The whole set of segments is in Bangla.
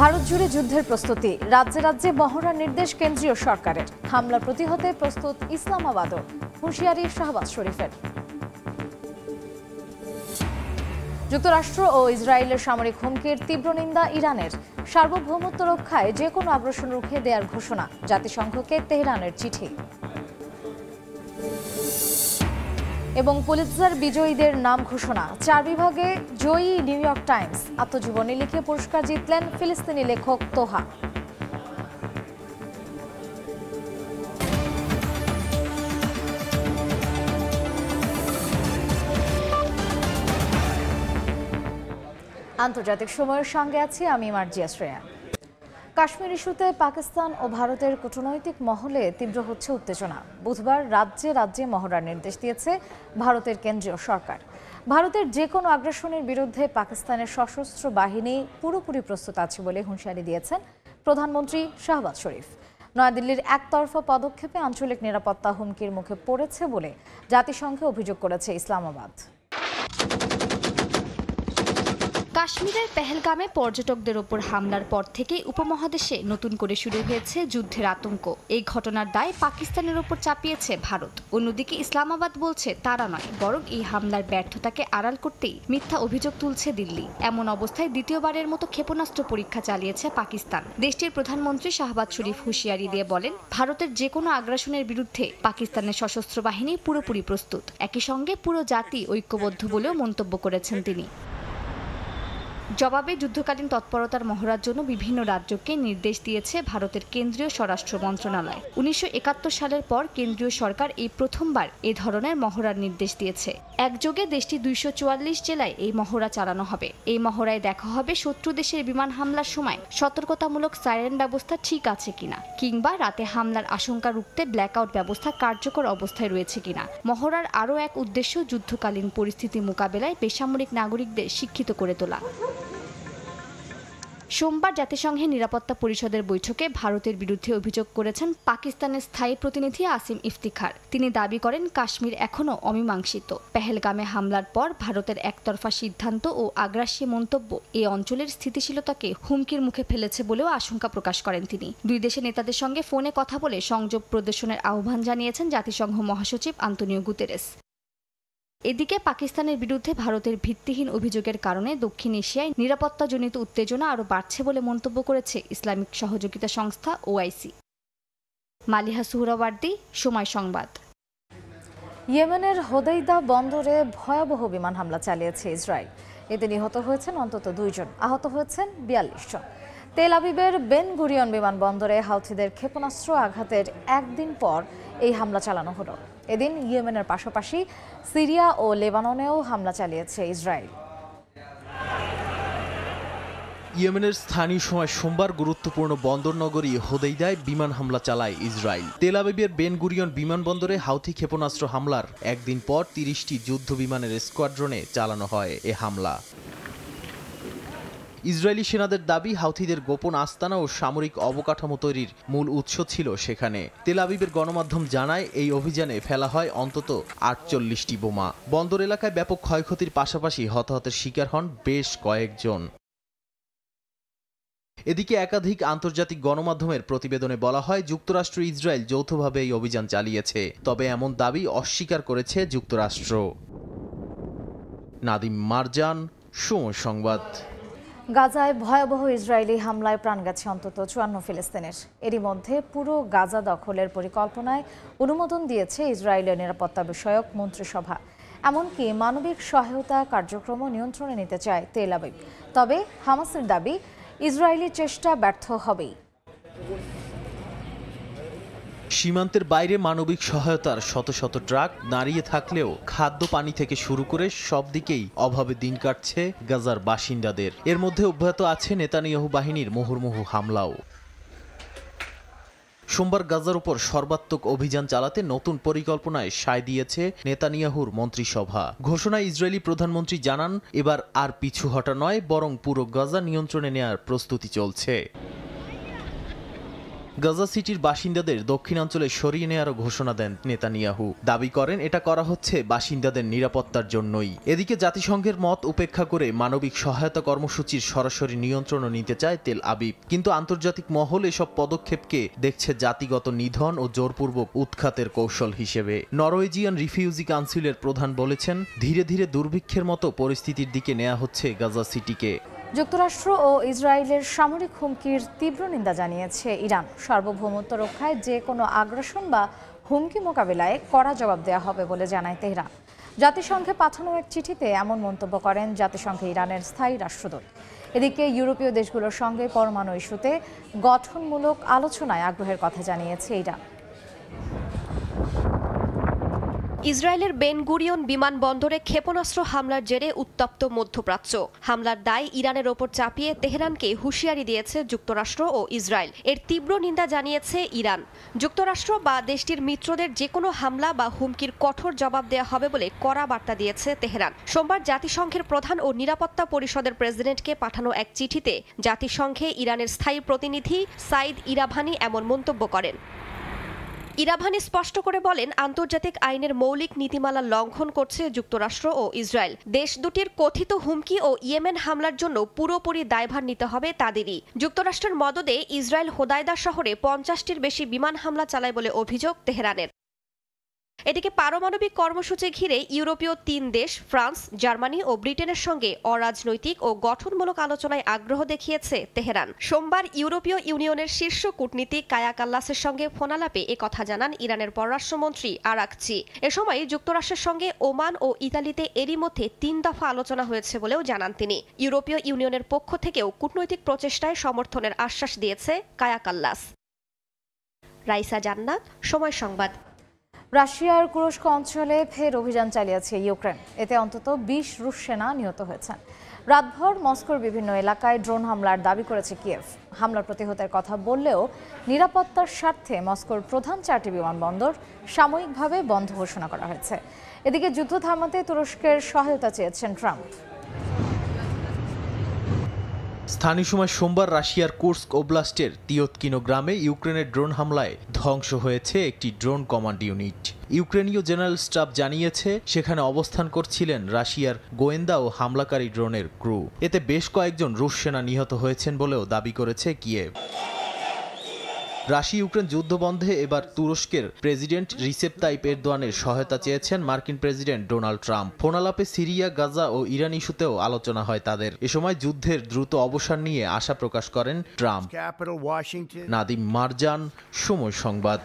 ভারত জুড়ে যুদ্ধের প্রস্তুতি, রাজ্যে রাজ্যে মহড়ার নির্দেশ কেন্দ্রীয় সরকারের। হামলা প্রতিহতে প্রস্তুত ইসলামাবাদও, হুঁশিয়ারি শাহবাজ শরীফের। যুক্তরাষ্ট্র ও ইসরায়েলের সামরিক হুমকির তীব্র নিন্দা ইরানের। সার্বভৌমত্ব রক্ষায় যে কোনো আগ্রাসন রুখে দেওয়ার ঘোষণা, জাতিসংঘকে তেহরানের চিঠি। এবং পুলিৎজার বিজয়ীদের নাম ঘোষণা, 4 বিভাগে জয়ী নিউ ইয়র্ক টাইমস। আত্মজীবনী লিখে পুরস্কার জিতলেন ফিলিস্তিনি লেখক তোহা। আন্তর্জাতিক সময়ের সঙ্গে আছি আমি মার্জিয়া শ্রেয়া। কাশ্মীর ইস্যুতে পাকিস্তান ও ভারতের কূটনৈতিক মহলে তীব্র হচ্ছে উত্তেজনা। বুধবার রাজ্যে রাজ্যে মহড়ার নির্দেশ দিয়েছে ভারতের কেন্দ্রীয় সরকার। ভারতের যে কোনো আগ্রাসনের বিরুদ্ধে পাকিস্তানের সশস্ত্র বাহিনী পুরোপুরি প্রস্তুত আছে বলে হুঁশিয়ারি দিয়েছেন প্রধানমন্ত্রী শাহবাজ শরীফ। নয়াদিল্লির একতরফা পদক্ষেপে আঞ্চলিক নিরাপত্তা হুমকির মুখে পড়েছে বলে জাতিসংঘে অভিযোগ করেছে ইসলামাবাদ। কাশ্মীরের পেহেলগামে পর্যটকদের ওপর হামলার পর থেকেই উপমহাদেশে নতুন করে শুরু হয়েছে যুদ্ধের আতঙ্ক। এই ঘটনার দায় পাকিস্তানের ওপর চাপিয়েছে ভারত। অন্যদিকে ইসলামাবাদ বলছে তারা নয়, বরং এই হামলার ব্যর্থতাকে আড়াল করতেই মিথ্যা অভিযোগ তুলছে দিল্লি। এমন অবস্থায় দ্বিতীয়বারের মতো ক্ষেপণাস্ত্র পরীক্ষা চালিয়েছে পাকিস্তান। দেশটির প্রধানমন্ত্রী শাহবাজ শরীফ হুঁশিয়ারি দিয়ে বলেন, ভারতের যে কোনো আগ্রাসনের বিরুদ্ধে পাকিস্তানের সশস্ত্র বাহিনী পুরোপুরি প্রস্তুত। একই সঙ্গে পুরো জাতি ঐক্যবদ্ধ বলেও মন্তব্য করেছেন তিনি। জবাবে যুদ্ধকালীন তৎপরতার মহড়ার জন্য বিভিন্ন রাজ্যকে নির্দেশ দিয়েছে ভারতের কেন্দ্রীয় স্বরাষ্ট্র মন্ত্রণালয়। 1971 সালের পর কেন্দ্রীয় সরকার এই প্রথমবার এ ধরনের মহড়ার নির্দেশ দিয়েছে। একযোগে দেশটির 244 জেলায় এই মহড়া চালানো হবে। এই মহড়ায় দেখা হবে শত্রু দেশের বিমান হামলার সময় সতর্কতামূলক সাইরেন ব্যবস্থা ঠিক আছে কিনা, কিংবা রাতে হামলার আশঙ্কা রুখতে ব্ল্যাকআউট ব্যবস্থা কার্যকর অবস্থায় রয়েছে কিনা। মহড়ার আরও এক উদ্দেশ্য যুদ্ধকালীন পরিস্থিতি মোকাবেলায় বেসামরিক নাগরিকদের শিক্ষিত করে তোলা। সোমবার জাতিসংঘের নিরাপত্তা পরিষদের বৈঠকে ভারতের বিরুদ্ধে অভিযোগ করেছেন পাকিস্তানের স্থায়ী প্রতিনিধি আসিম ইফতিখার। তিনি দাবি করেন, কাশ্মীর এখনও অমীমাংসিত। পেহেলগামে হামলার পর ভারতের একতরফা সিদ্ধান্ত ও আগ্রাসী মন্তব্য এই অঞ্চলের স্থিতিশীলতাকে হুমকির মুখে ফেলেছে বলেও আশঙ্কা প্রকাশ করেন তিনি। দুই দেশের নেতাদের সঙ্গে ফোনে কথা বলে সংযোগ প্রদর্শনের আহ্বান জানিয়েছেন জাতিসংঘ মহাসচিব আন্তোনিও গুতেরেস। এদিকে পাকিস্তানের বিরুদ্ধে ভারতের ভিত্তিহীন অভিযোগের কারণে দক্ষিণ এশিয়ায় নিরাপত্তাজনিত উত্তেজনা আরও বাড়ছে বলে মন্তব্য করেছে ইসলামিক সহযোগিতা সংস্থা ওআইসি। মালিহা সুহরাওয়ার্দী, সময় সংবাদ। ইয়েমেনের হোদেইদা বন্দরে ভয়াবহ বিমান হামলা চালিয়েছে ইসরায়েল। এতে নিহত হয়েছেন অন্তত 2 জন, আহত হয়েছেন 42 জন। তেল আবিবের বেন গুরিয়ন বিমানবন্দরে হাউথিদের ক্ষেপণাস্ত্র আঘাতের একদিন পর এই হামলা চালানো হলো। এদিন ইয়েমেনের পাশাপাশি সিরিয়া ও লেবাননেও হামলা চালিয়েছে ইসরায়েল। ইয়েমেনের স্থানীয় সময় সোমবার গুরুত্বপূর্ণ বন্দর নগরী হোদেইদায় বিমান হামলা চালায় ইসরায়েল। তেল আবিবের বেন গুরিয়ন বিমানবন্দরে হাউথি ক্ষেপণাস্ত্র হামলার একদিন পর 30টি যুদ্ধ বিমানের স্কোয়াড্রনে চালানো হয় এ হামলা। ইসরায়েলি সেনাদের দাবি, হাউথিদের গোপন আস্তানা ও সামরিক অবকাঠামো তৈরির মূল উৎস ছিল সেখানে। তেল আবিবের গণমাধ্যম জানায়, এই অভিযানে ফেলা হয় অন্তত 48টি বোমা। বন্দর এলাকায় ব্যাপক ক্ষয়ক্ষতির পাশাপাশি হতাহতের শিকার হন বেশ কয়েকজন। এদিকে একাধিক আন্তর্জাতিক গণমাধ্যমের প্রতিবেদনে বলা হয়, যুক্তরাষ্ট্র ইসরায়েল যৌথভাবে এই অভিযান চালিয়েছে। তবে এমন দাবি অস্বীকার করেছে যুক্তরাষ্ট্র। নাদিম মারজান, সময় সংবাদ। গাজায় ভয়াবহ ইসরায়েলি হামলায় প্রাণ গেছে অন্তত 54 ফিলিস্তিনের। এরই মধ্যে পুরো গাজা দখলের পরিকল্পনায় অনুমোদন দিয়েছে ইসরায়েলের নিরাপত্তা বিষয়ক মন্ত্রিসভা। এমনকি মানবিক সহায়তা কার্যক্রমও নিয়ন্ত্রণে নিতে চায় তেল আবিব। তবে হামাসের দাবি, ইসরায়েলি চেষ্টা ব্যর্থ হবেই। সীমান্তের বাইরে মানবিক সহায়তার শত শত ট্রাক দাঁড়িয়ে থাকলেও খাদ্য পানি থেকে শুরু করে সব দিকেই অভাবে দিন কাটছে গাজার বাসিন্দাদের। এর মধ্যে অব্যাহত আছে নেতানিয়াহু বাহিনীর মুহুর্মুহু হামলাও। সোমবার গাজার উপর সর্বাত্মক অভিযান চালাতে নতুন পরিকল্পনায় সায় দিয়েছে নেতানিয়াহুর মন্ত্রিসভা। ঘোষণায় ইসরায়েলি প্রধানমন্ত্রী জানান, এবার আর পিছু হটা নয়, বরং পুরো গাজা নিয়ন্ত্রণে নেয়ার প্রস্তুতি চলছে। গাজা সিটির বাসিন্দাদের দক্ষিণাঞ্চলে সরিয়ে নেওয়ারও ঘোষণা দেন নেতানিয়াহু। দাবি করেন এটা করা হচ্ছে বাসিন্দাদের নিরাপত্তার জন্যই। এদিকে জাতিসংঘের মত উপেক্ষা করে মানবিক সহায়তা কর্মসূচির সরাসরি নিয়ন্ত্রণও নিতে চায় তেল আবিব, কিন্তু আন্তর্জাতিক মহল এসব পদক্ষেপকে দেখছে জাতিগত নিধন ও জোরপূর্বক উৎখাতের কৌশল হিসেবে। নরওয়েজিয়ান রিফিউজি কাউন্সিলের প্রধান বলেছেন, ধীরে ধীরে দুর্ভিক্ষের মতো পরিস্থিতির দিকে নেওয়া হচ্ছে গাজা সিটিকে। যুক্তরাষ্ট্র ও ইসরায়েলের সামরিক হুমকির তীব্র নিন্দা জানিয়েছে ইরান। সার্বভৌমত্ব রক্ষায় যে কোনো আগ্রাসন বা হুমকি মোকাবিলায় কড়া জবাব দেওয়া হবে বলে জানায় তেহরান। জাতিসংঘে পাঠানো এক চিঠিতে এমন মন্তব্য করেন জাতিসংঘে ইরানের স্থায়ী রাষ্ট্রদূত। এদিকে ইউরোপীয় দেশগুলোর সঙ্গে পরমাণু ইস্যুতে গঠনমূলক আলোচনায় আগ্রহের কথা জানিয়েছে ইরান। ইসরায়েলের বেন গুরিয়ন বিমানবন্দরে ক্ষেপণাস্ত্র হামলার জেরে উত্তপ্ত মধ্যপ্রাচ্য। হামলার দায় ইরানের ওপর চাপিয়ে তেহরানকে হুঁশিয়ারি দিয়েছে যুক্তরাষ্ট্র ও ইসরায়েল। এর তীব্র নিন্দা জানিয়েছে ইরান। যুক্তরাষ্ট্র বা দেশটির মিত্রদের যে কোনো হামলা বা হুমকির কঠোর জবাব দেওয়া হবে বলে কড়া বার্তা দিয়েছে তেহরান। সোমবার জাতিসংঘের প্রধান ও নিরাপত্তা পরিষদের প্রেসিডেন্টকে পাঠানো এক চিঠিতে জাতিসংঘে ইরানের স্থায়ী প্রতিনিধি সাইদ ইরাভানি এমন মন্তব্য করেন। ইরাভানি স্পষ্ট করে বলেন, আন্তর্জাতিক আইনের মৌলিক নীতিমালা লঙ্ঘন করছে যুক্তরাষ্ট্র ও ইসরায়েল। দেশ দুটির কথিত হুমকি ও ইয়েমেন হামলার জন্য পুরোপুরি দায়ভার নিতে হবে তাদেরই। যুক্তরাষ্ট্রের মদদে ইসরায়েল হোদাইদা শহরে 50টির বেশি বিমান হামলা চালায় বলে অভিযোগ তেহরানের। এদিকে পারমাণবিক কর্মসূচি ঘিরে ইউরোপীয় 3 দেশ ফ্রান্স, জার্মানি ও ব্রিটেনের সঙ্গে অরাজনৈতিক ও গঠনমূলক আলোচনায় আগ্রহ দেখিয়েছে তেহরান। সোমবার ইউরোপীয় ইউনিয়নের শীর্ষ কূটনীতিক কায়া কাল্লাসের সঙ্গে ফোনালাপে একথা জানান ইরানের পররাষ্ট্রমন্ত্রী আরাকচি। এ সময় যুক্তরাষ্ট্রের সঙ্গে ওমান ও ইতালিতে এরই মধ্যে 3 দফা আলোচনা হয়েছে বলেও জানান তিনি। ইউরোপীয় ইউনিয়নের পক্ষ থেকেও কূটনৈতিক প্রচেষ্টায় সমর্থনের আশ্বাস দিয়েছে কায়া কাল্লাস। রাইসা জান্নাত, সময় সংবাদ। রাশিয়ার কুরস্ক অঞ্চলে ফের অভিযান চালিয়েছে ইউক্রেন। এতে অন্তত 20 রুশ সেনা নিহত হয়েছেন। রাতভর মস্কোর বিভিন্ন এলাকায় ড্রোন হামলার দাবি করেছে কিয়েভ। হামলার প্রতিহতের কথা বললেও নিরাপত্তার স্বার্থে মস্কোর প্রধান 4টি বিমানবন্দর সাময়িকভাবে বন্ধ ঘোষণা করা হয়েছে। এদিকে যুদ্ধ থামাতে তুরস্কের সহায়তা চেয়েছেন ট্রাম্প। স্থানীয় সময় সোমবার রাশিয়ার কুর্স্ক ওব্লাস্টের তিয়তকিনো গ্রামে ইউক্রেনের ড্রোন হামলায় ধ্বংস হয়েছে একটি ড্রোন কমান্ড ইউনিট। ইউক্রেনীয় জেনারেল স্টাফ জানিয়েছে, সেখানে অবস্থান করছিলেন রাশিয়ার গোয়েন্দা ও হামলাকারী ড্রোনের ক্রু। এতে বেশ কয়েকজন রুশ সেনা নিহত হয়েছেন বলেও দাবি করেছে কিয়েভ। রাশিয়া ইউক্রেন যুদ্ধ বন্ধে এবার তুরস্কের প্রেসিডেন্ট রিসেপ তাইপ এরদোয়ানের সহায়তা চেয়েছেন মার্কিন প্রেসিডেন্ট ডোনাল্ড ট্রাম্প। ফোনালাপে সিরিয়া, গাজা ও ইরান ইস্যুতেও আলোচনা হয় তাদের। এ সময় যুদ্ধের দ্রুত অবসান নিয়ে আশা প্রকাশ করেন ট্রাম্প। নাদিম মারজান, সময় সংবাদ।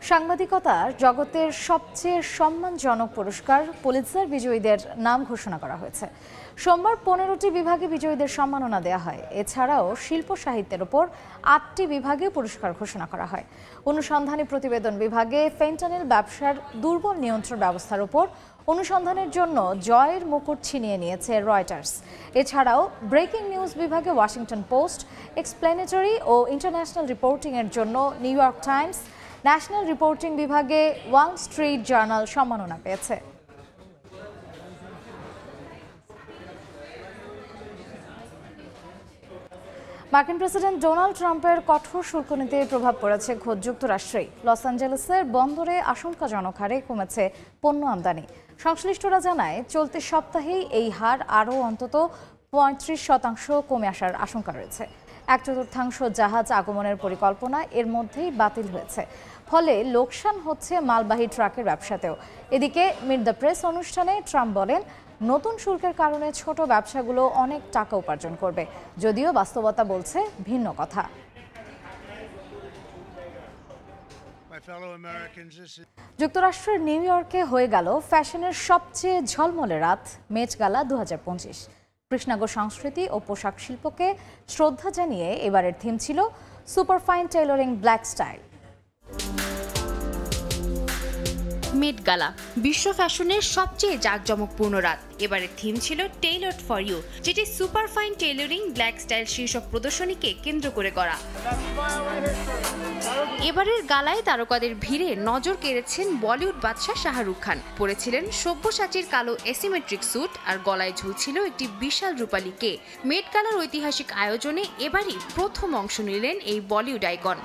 সাংবাদিকতা জগতের সবচেয়ে সম্মানজনক পুরস্কার পুলিৎজার বিজয়ীদের নাম ঘোষণা করা হয়েছে। সোমবার 15টি বিভাগে বিজয়ীদের সম্মাননা দেওয়া হয়। এছাড়াও শিল্প সাহিত্যের ওপর 8টি বিভাগে পুরস্কার ঘোষণা করা হয়। অনুসন্ধানী প্রতিবেদন বিভাগে ফেন্টানিল ব্যবসার দুর্বল নিয়ন্ত্রণ ব্যবস্থার উপর অনুসন্ধানের জন্য জয়ের মুকুট ছিনিয়ে নিয়েছে রয়টার্স। এছাড়াও ব্রেকিং নিউজ বিভাগে ওয়াশিংটন পোস্ট, এক্সপ্লেনেটরি ও ইন্টারন্যাশনাল রিপোর্টিংয়ের জন্য new York Times, national reporting বিভাগে ওয়াল স্ট্রিট জার্নাল সম্মাননা পেয়েছে। মার্কিন প্রেসিডেন্ট ডোনাল্ড ট্রাম্পের কঠোর শুল্ক নীতির প্রভাব পড়েছে খোদ যুক্তরাষ্ট্রেই। লস অ্যাঞ্জেলেসের বন্দরে আশঙ্কাজনক হারে কমেছে পণ্য আমদানি। সংশ্লিষ্টরা জানায়, চলতি সপ্তাহেই এই হার আরও অন্তত 35% কমে আসার আশঙ্কা রয়েছে। 1/4 জাহাজ আগমনের পরিকল্পনা এর মধ্যেই বাতিল হয়েছে। ফলে লোকসান হচ্ছে মালবাহী ট্রাকের ব্যবসাতেও। এদিকে মিট দ্য প্রেস অনুষ্ঠানে ট্রাম্প বলেন, নতুন শুল্কের কারণে ছোট ব্যবসাগুলো অনেক টাকা উপার্জন করবে, যদিও বাস্তবতা বলছে ভিন্ন কথা। যুক্তরাষ্ট্রের নিউ ইয়র্কে হয়ে গেল ফ্যাশনের সবচেয়ে ঝলমলে রাত, মেট গালা 2025। কৃষ্ণাঙ্গ সংস্কৃতি ও পোশাক শিল্পকে শ্রদ্ধা জানিয়ে এবারের থিম ছিল সুপারফাইন টেইলরিং ব্ল্যাক স্টাইল। মেট গালা, বিশ্ব ফ্যাশনের সবচেয়ে জাঁকজমকপূর্ণ রাত। এবারের থিম ছিল টেইলরড ফর ইউ, যেটি super fine tailoring black style শীর্ষক প্রদর্শনীকে কেন্দ্র করে গড়া। এবারের গালায় তারকাদের ভিড়ে নজর কেড়েছেন বলিউড বাদশা শাহরুখ খান। পরেছিলেন সব্যসাচীর কালো এসিমেট্রিক স্যুট আর গলায় ঝুলছিল একটি বিশাল রূপালী কেক। মেট গালার ঐতিহাসিক আয়োজনে এবারই প্রথম অংশ নিলেন এই বলিউড আইকন।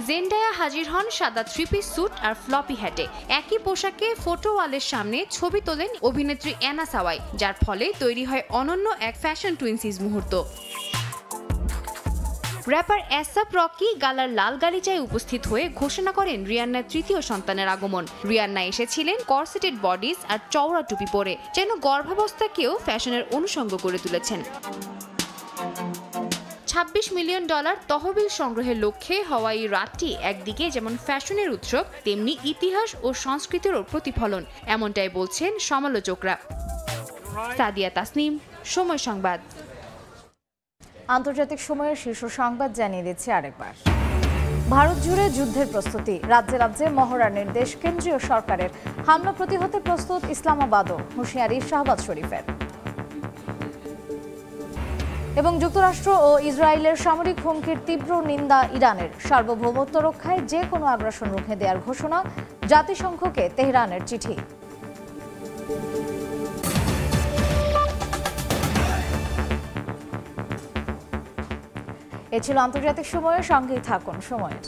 জেন্ডায়া হাজির হন সাদা থ্রি পিস স্যুট আর ফ্লপি হ্যাটে। একই পোশাকে ফটো ওয়ালের সামনে ছবি তোলেন অভিনেত্রী অ্যানা সাওয়াই, যার ফলে তৈরি হয় অনন্য এক ফ্যাশন টুইন্সিস মুহূর্ত। র্যাপার অ্যাসাপ রকি গালার লাল গালিচায় উপস্থিত হয়ে ঘোষণা করেন রিয়ান্নার তৃতীয় সন্তানের আগমন। রিয়ান্না এসেছিলেন কর্সেটেড বডিজ আর চওড়া টুপি পরে, যেন গর্ভাবস্থাকেও ফ্যাশনের অনুষঙ্গ করে তুলেছেন। $26 মিলিয়ন তহবিল সংগ্রহের লক্ষ্যে হওয়া এই রাতটি একদিকে যেমন ফ্যাশনের উৎসব, তেমনি ইতিহাস ও সংস্কৃতিরও প্রতিফলন, এমনটাই বলছেন সমালোচকরা। সাদিয়া তাসনিম, সময় সংবাদ। আন্তর্জাতিক সময়ের শীর্ষ সংবাদ জানিয়ে দিচ্ছি আরেকবার। ভারত জুড়ে যুদ্ধের প্রস্তুতি, রাজ্যে রাজ্যে মহড়ার নির্দেশ কেন্দ্রীয় সরকারের। হামলা প্রতিহতে প্রস্তুত ইসলামাবাদও, হুঁশিয়ারি শাহবাজ শরীফের। এবং যুক্তরাষ্ট্র ও ইসরায়েলের সামরিক হুমকির তীব্র নিন্দা ইরানের। সার্বভৌমত্ব রক্ষায় যে কোনো আগ্রাসন রুখে দেওয়ার ঘোষণা, জাতিসংঘকে তেহরানের চিঠি। এ ছিল আন্তর্জাতিক সময়ের সঙ্গেই থাকুন সময়ের।